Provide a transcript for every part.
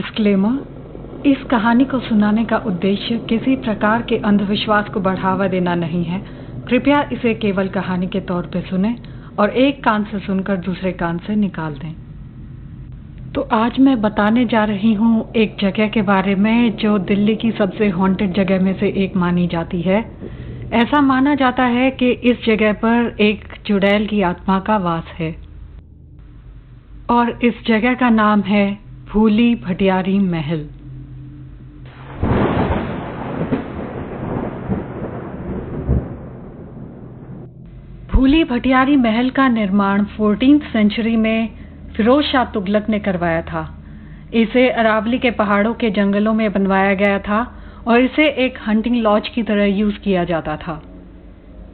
Disclaimer. इस कहानी को सुनाने का उद्देश्य किसी प्रकार के अंधविश्वास को बढ़ावा देना नहीं है। कृपया इसे केवल कहानी के तौर पे सुनें और एक कान से सुनकर दूसरे कान से निकाल दें। तो आज मैं बताने जा रही हूँ एक जगह के बारे में जो दिल्ली की सबसे हॉन्टेड जगह में से एक मानी जाती है। ऐसा माना जाता है कि इस जगह पर एक चुड़ैल की आत्मा का वास है और इस जगह का नाम है भूली भटियारी महल। भूली भटियारी महल का निर्माण 14th सेंचुरी में फिरोज शाह तुगलक ने करवाया था। इसे अरावली के पहाड़ों के जंगलों में बनवाया गया था और इसे एक हंटिंग लॉज की तरह यूज किया जाता था।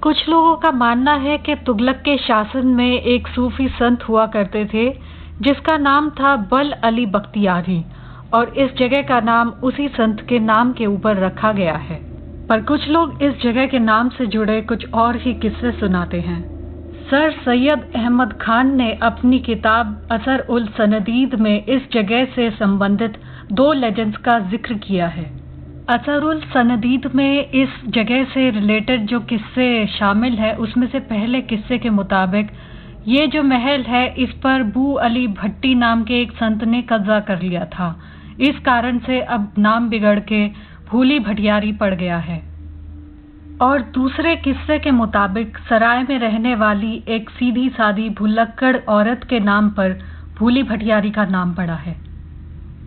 कुछ लोगों का मानना है कि तुगलक के शासन में एक सूफी संत हुआ करते थे जिसका नाम था बल अली बख्तियारी और इस जगह का नाम उसी संत के नाम के ऊपर रखा गया है। पर कुछ लोग इस जगह के नाम से जुड़े कुछ और ही किस्से सुनाते हैं। सर सैयद अहमद खान ने अपनी किताब असर उल सनदीद में इस जगह से संबंधित 2 लेजेंड्स का जिक्र किया है। असर उल सनदीद में इस जगह से रिलेटेड जो किस्से शामिल है उसमें से पहले किस्से के मुताबिक ये जो महल है इस पर बू अली भट्टी नाम के एक संत ने कब्जा कर लिया था। इस कारण से अब नाम बिगड़ के भूली भटियारी पड़ गया है। और दूसरे किस्से के मुताबिक सराय में रहने वाली एक सीधी सादी भुलक्कड़ औरत के नाम पर भूली भटियारी का नाम पड़ा है।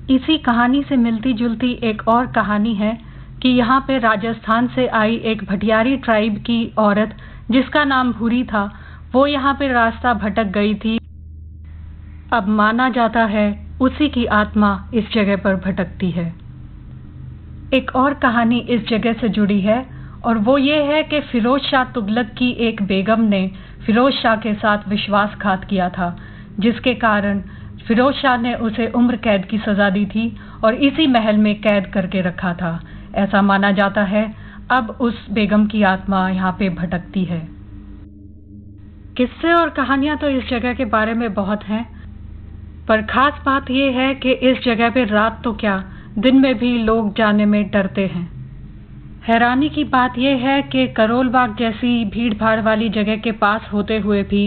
इसी कहानी से मिलती जुलती एक और कहानी है कि यहाँ पे राजस्थान से आई एक भटियारी ट्राइब की औरत जिसका नाम भूरी था, वो यहाँ पे रास्ता भटक गई थी। अब माना जाता है उसी की आत्मा इस जगह पर भटकती है। एक और कहानी इस जगह से जुड़ी है और वो ये है कि फिरोज शाह तुगलक की एक बेगम ने फिरोज शाह के साथ विश्वासघात किया था, जिसके कारण फिरोज शाह ने उसे उम्र कैद की सजा दी थी और इसी महल में कैद करके रखा था। ऐसा माना जाता है अब उस बेगम की आत्मा यहाँ पे भटकती है। किस्से और कहानियां तो इस जगह के बारे में बहुत हैं, पर खास बात यह है कि इस जगह पे रात तो क्या दिन में भी लोग जाने में डरते हैं। हैरानी की बात यह है कि करोल बाग जैसी भीड़ भाड़ वाली जगह के पास होते हुए भी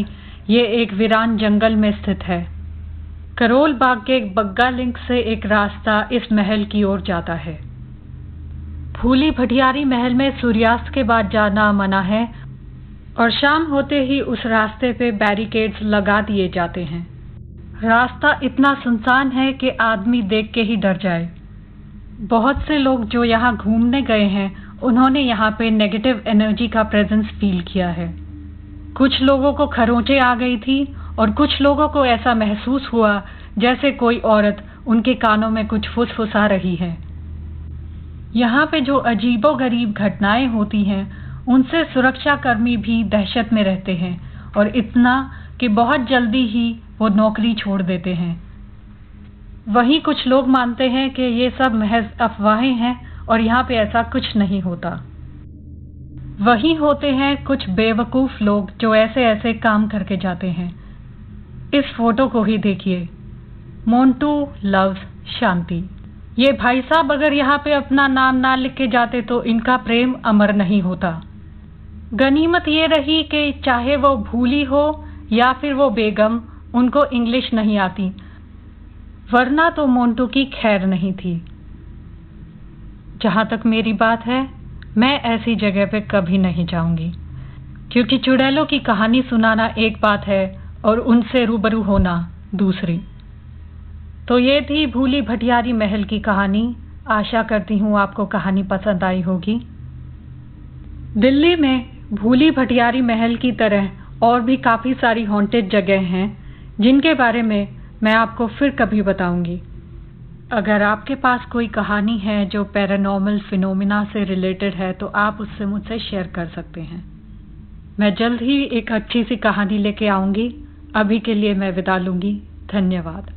ये एक वीरान जंगल में स्थित है। करोल बाग के एक बग्गा लिंक से एक रास्ता इस महल की ओर जाता है। भूली भटियारी महल में सूर्यास्त के बाद जाना मना है और शाम होते ही उस रास्ते पे बैरिकेड्स लगा दिए जाते हैं। रास्ता इतना सुनसान है कि आदमी देख के ही डर जाए। बहुत से लोग जो यहाँ घूमने गए हैं उन्होंने यहाँ पे नेगेटिव एनर्जी का प्रेजेंस फील किया है। कुछ लोगों को खरोंचे आ गई थी और कुछ लोगों को ऐसा महसूस हुआ जैसे कोई औरत उनके कानों में कुछ फुसफुसा रही है। यहाँ पे जो अजीबोगरीब घटनाएं होती हैं उनसे सुरक्षाकर्मी भी दहशत में रहते हैं और इतना कि बहुत जल्दी ही वो नौकरी छोड़ देते हैं। वहीं कुछ लोग मानते हैं कि ये सब महज अफवाहें हैं और यहाँ पे ऐसा कुछ नहीं होता। वहीं होते हैं कुछ बेवकूफ लोग जो ऐसे ऐसे काम करके जाते हैं। इस फोटो को ही देखिए, मोंटू लव्स शांति। ये भाई साहब अगर यहाँ पे अपना नाम ना लिख के जाते तो इनका प्रेम अमर नहीं होता। गनीमत ये रही कि चाहे वो भूली हो या फिर वो बेगम, उनको इंग्लिश नहीं आती, वरना तो मोंटू की खैर नहीं थी। जहाँ तक मेरी बात है, मैं ऐसी जगह पे कभी नहीं जाऊंगी, क्योंकि चुड़ैलों की कहानी सुनाना एक बात है और उनसे रूबरू होना दूसरी। तो ये थी भूली भटियारी महल की कहानी। आशा करती हूँ आपको कहानी पसंद आई होगी। दिल्ली में भूली भटियारी महल की तरह और भी काफ़ी सारी हॉन्टेड जगह हैं जिनके बारे में मैं आपको फिर कभी बताऊंगी। अगर आपके पास कोई कहानी है जो पैरानॉर्मल फिनोमिना से रिलेटेड है तो आप उससे मुझसे शेयर कर सकते हैं। मैं जल्द ही एक अच्छी सी कहानी लेके आऊंगी। अभी के लिए मैं विदा लूंगी। धन्यवाद।